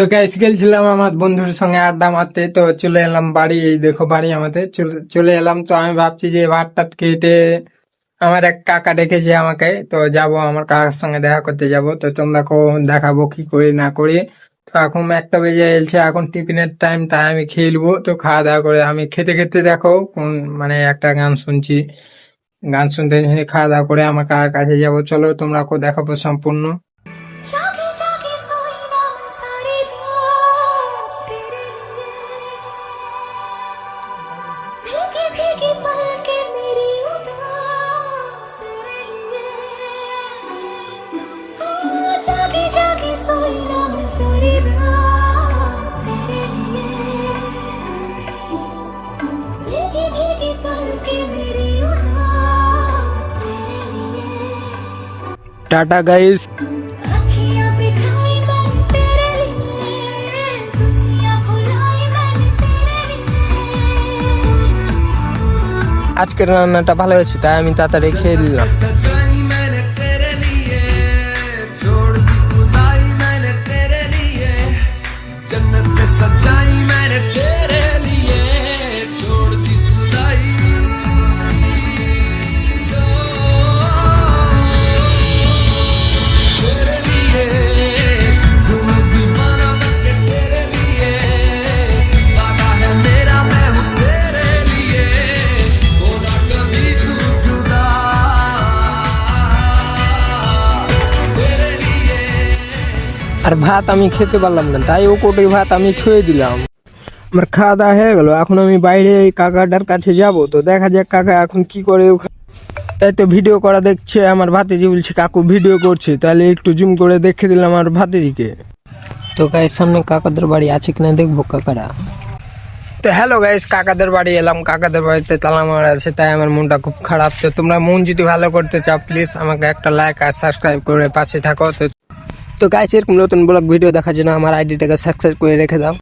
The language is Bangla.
তো গাইস গেছিলাম আমার বন্ধুর সঙ্গে আড্ডা মারতে, তো চলে এলাম বাড়ি। এই দেখো বাড়ি আমাদের, চলে এলাম। তো আমি ভাবছি যে ভাত টাত কেটে আমার এক কাকা ডেকেছে আমাকে, তো যাব আমার কাকার সঙ্গে দেখা করতে যাব। তো তোমরা দেখাবো কি করি না করি। তো এখন 1টা বেজে এলছে, এখন টিফিনের টাইম, তাই আমি খেয়ে নেবো। তো খাওয়া দাওয়া করে আমি খেতে খেতে দেখো মানে একটা গান শুনছি, গান শুনতে শুনতে খাওয়া দাওয়া করে আমার কাকার কাছে যাবো। চলো তোমরা দেখাবো সম্পূর্ণ। जागे जागे सोई ना मैं सारी रात तेरे लिए भीगी भीगी पलके मेरी उदास तेरे लिए जागे जागे सोई ना मैं सारी रात तेरे लिए भीगी भीगी पलके मेरी उदास तेरे लिए টাটা গাইস। अखियाँ बिछाई मैंने तेरे लिए दुनिया भुलाई मैंने तेरे लिए আজকের রান্নাটা ভালো হয়েছে, তাই আমি তাড়াতাড়ি খেয়ে দিলাম। सजाई मैंने तेरे लिए, छोड़ दी खुदाई मैंने तेरे लिए, जन्नत में सजाई मैंने तेरे लिए, छोड़ दी खुदाई। तेरे लिए तुम दीवाना बनके तेरे लिए, वादा है मेरा मैं हूँ तेरे लिए, होना कभी तू जुदा तेरे लिए। আর ভাত আমি খেতে পারলাম না, তাই ও কোটি ভাত আমি ছুঁয়ে দিলাম। আমার খাওয়া দাওয়া হয়ে গেল, এখন আমি বাইরে এই কাকাটার কাছে যাব। তো দেখা যাক কাকা এখন কি করে তাই তো ভিডিও করা দেখছে। আমার ভাতিজি বলছে কাকু ভিডিও করছে, তাহলে একটু জুম করে দেখে দিলাম আমার ভাতিজিকে। তো গাইস সামনে কাকাদের বাড়ি আছে কিনা দেখবো কাকারা। তো হ্যালো গাইস, কাকাদের বাড়ি এলাম। কাকাদের বাড়িতে তালা মারা আছে, তাই আমার মনটা খুব খারাপ। তো তোমরা মন যদি ভালো করতে চাও প্লিজ আমাকে একটা লাইক আর সাবস্ক্রাইব করে পাশে থাকো। তো গাইস এরকম নতুন ব্লগ ভিডিও দেখার জন্য আমার আইডিটাকে সাবস্ক্রাইব করে রেখে দাও।